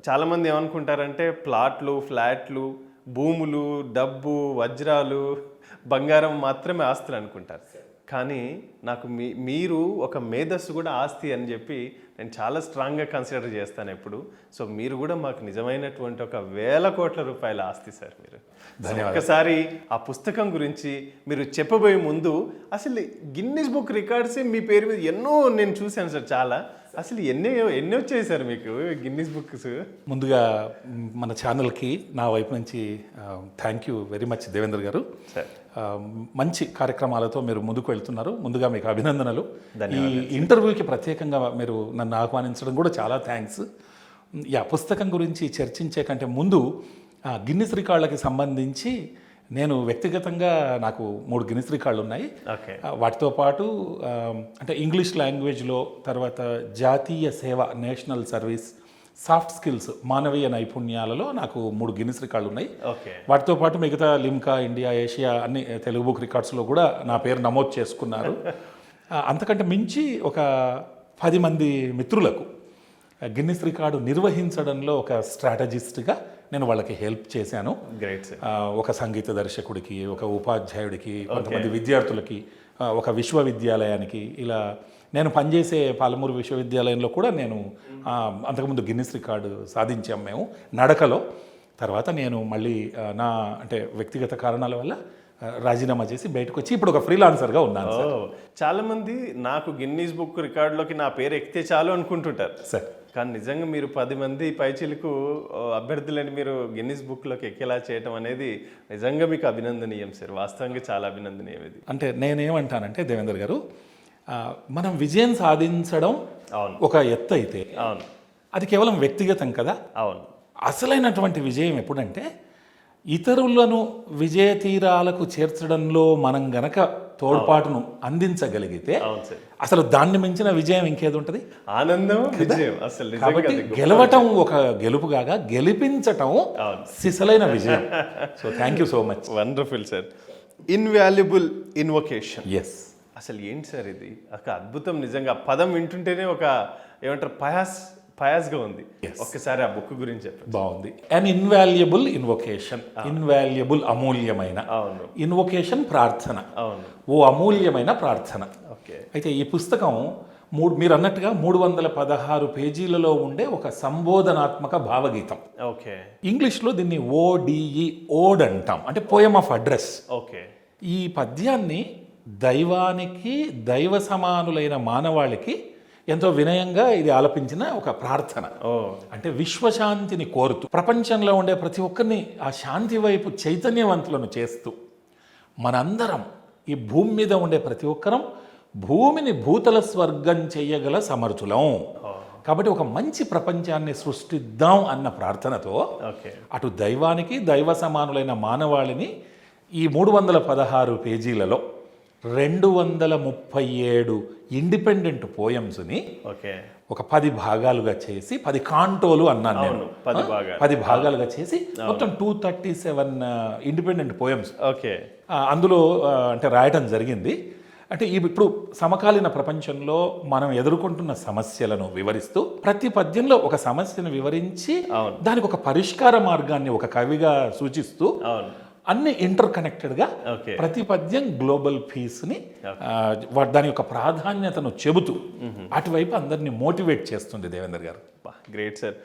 చాలామంది ఏమనుకుంటారంటే ప్లాట్లు, ఫ్లాట్లు, భూములు, డబ్బు, వజ్రాలు, బంగారం మాత్రమే ఆస్తులు అనుకుంటారు. కానీ నాకు మీరు ఒక మేధస్సు కూడా ఆస్తి అని చెప్పి నేను చాలా స్ట్రాంగ్గా కన్సిడర్ చేస్తాను ఎప్పుడు. సో మీరు కూడా మాకు నిజమైనటువంటి ఒక 1000 కోట్ల రూపాయల ఆస్తి సార్ మీరు. ఒక్కసారి ఆ పుస్తకం గురించి మీరు చెప్పబోయే ముందు అసలు గిన్నిస్ బుక్ రికార్డ్స్ మీ పేరు మీద ఎన్నో నేను చూశాను సార్ చాలా. అసలు ఎన్ని వచ్చాయి సార్ మీకు గిన్నిస్ బుక్స్? ముందుగా మన ఛానల్కి నా వైపు నుంచి thank you very much Devendra గారు. మంచి కార్యక్రమాలతో మీరు ముందుకు వెళ్తున్నారు. ముందుగా మీకు అభినందనలు. ఈ ఇంటర్వ్యూకి ప్రత్యేకంగా మీరు నన్ను ఆహ్వానించడం కూడా చాలా థ్యాంక్స్. పుస్తకం గురించి చర్చించే కంటే ముందు గిన్నిస్ రికార్డులకి సంబంధించి నేను వ్యక్తిగతంగా నాకు 3 గిన్నిస్ రికార్డులు ఉన్నాయి. వాటితో పాటు అంటే ఇంగ్లీష్ లాంగ్వేజ్లో, తర్వాత జాతీయ సేవ నేషనల్ సర్వీస్, సాఫ్ట్ స్కిల్స్ మానవీయ నైపుణ్యాలలో నాకు 3 గిన్నిస్ రికార్డులు ఉన్నాయి. వాటితో పాటు మిగతా లిమ్కా, ఇండియా, ఏషియా అన్ని తెలుగు బుక్ రికార్డ్స్లో కూడా నా పేరు నమోదు చేసుకున్నారు. అంతకంటే మించి ఒక 10 మంది మిత్రులకు గిన్నిస్ రికార్డు నిర్వహించడంలో ఒక స్ట్రాటజిస్ట్గా నేను వాళ్ళకి హెల్ప్ చేశాను. ఒక సంగీత దర్శకుడికి, ఒక ఉపాధ్యాయుడికి, కొంతమంది విద్యార్థులకి, ఒక విశ్వవిద్యాలయానికి, ఇలా నేను పనిచేసే పాలమూరు విశ్వవిద్యాలయంలో కూడా నేను అంతకుముందు గిన్నిస్ రికార్డు సాధించాం మేము నడకలో. తర్వాత నేను మళ్ళీ నా అంటే వ్యక్తిగత కారణాల వల్ల రాజీనామా చేసి బయటకు వచ్చి ఇప్పుడు ఒక ఫ్రీలాన్సర్గా ఉన్నాను. చాలామంది నాకు గిన్నీస్ బుక్ రికార్డులోకి నా పేరు ఎక్కితే చాలు అనుకుంటుంటారు సార్. కానీ నిజంగా మీరు 10 మంది పైచిలకు అభ్యర్థులని మీరు గిన్నిస్ బుక్లోకి ఎక్కేలా చేయడం అనేది నిజంగా మీకు అభినందనీయం సార్. వాస్తవంగా చాలా అభినందనీయం ఇది. అంటే నేనేమంటానంటే దేవేంద్ర గారు, మనం విజయం సాధించడం ఒక ఎత్తు అయితే అది కేవలం వ్యక్తిగతం కదా. అవును. అసలైనటువంటి విజయం ఎప్పుడంటే ఇతరులను విజయ తీరాలకు చేర్చడంలో మనం గనక తోడ్పాటును అందించగలిగితే అసలు దాన్ని మించిన విజయం ఇంకేది ఉంటుంది? ఆనందం, విజయం. అసలు కాబట్టి గెలవటం ఒక గెలుపు కాగా గెలిపించటం సిసలైన విజయం. So thank you so much. Wonderful sir. Invaluable invocation. Yes. అసలు ఏంటి సార్ ఇది? ఒక అద్భుతం. నిజంగా పదం వింటుంటేనే ఒక ఏమంటారు పయాస్గా ఉంది. ఒక్కసారి ఆ బుక్ గురించి చెప్పండి. బాగుంది. అన్ ఇన్వాల్యుబుల్ ఇన్వొకేషన్. ఇన్వాల్యుబుల్ అమూల్యమైన, ఇన్వొకేషన్ ప్రార్థన, ఓ అమూల్యమైన ప్రార్థన. అయితే ఈ పుస్తకం మీరు అన్నట్టుగా 316 పేజీలలో ఉండే ఒక సంబోధనాత్మక భావగీతం. ఇంగ్లీష్లో దీన్ని ODE, ఓడ్ అంటాం, అంటే పోయమ్ ఆఫ్ అడ్రస్. ఈ పద్యాన్ని దైవానికి, దైవ సమానులైన మానవాళికి ఎంతో వినయంగా ఇది ఆలపించిన ఒక ప్రార్థన. అంటే విశ్వశాంతిని కోరుతూ ప్రపంచంలో ఉండే ప్రతి ఒక్కరిని ఆ శాంతి వైపు చైతన్యవంతులను చేస్తూ మనందరం ఈ భూమి మీద ఉండే ప్రతి ఒక్కరం భూమిని భూతల స్వర్గం చెయ్యగల సమర్థులం. కాబట్టి ఒక మంచి ప్రపంచాన్ని సృష్టిద్దాం అన్న ప్రార్థనతో అటు దైవానికి, దైవ సమానులైన మానవాళిని ఈ 316 పేజీలలో 237 ఇండిపెండెంట్ పోయమ్స్ని ఒక 10 భాగాలుగా చేసి, 10 కాంటోలు అన్నాను నేను, 10 భాగాలుగా చేసి మొత్తం 237 ఇండిపెండెంట్ పోయమ్స్ అందులో అంటే రాయటం జరిగింది. అంటే ఇప్పుడు సమకాలీన ప్రపంచంలో మనం ఎదుర్కొంటున్న సమస్యలను వివరిస్తూ ప్రతి పద్యంలో ఒక సమస్యను వివరించి దానికి ఒక పరిష్కార మార్గాన్ని ఒక కవిగా సూచిస్తూ అన్ని ఇంటర్ కనెక్టెడ్గా ప్రతి పద్యం గ్లోబల్ పీస్ని దాని యొక్క ప్రాధాన్యతను చెబుతూ అటువైపు అందరినీ మోటివేట్ చేస్తుంది దేవేంద్ర గారు. Great sir.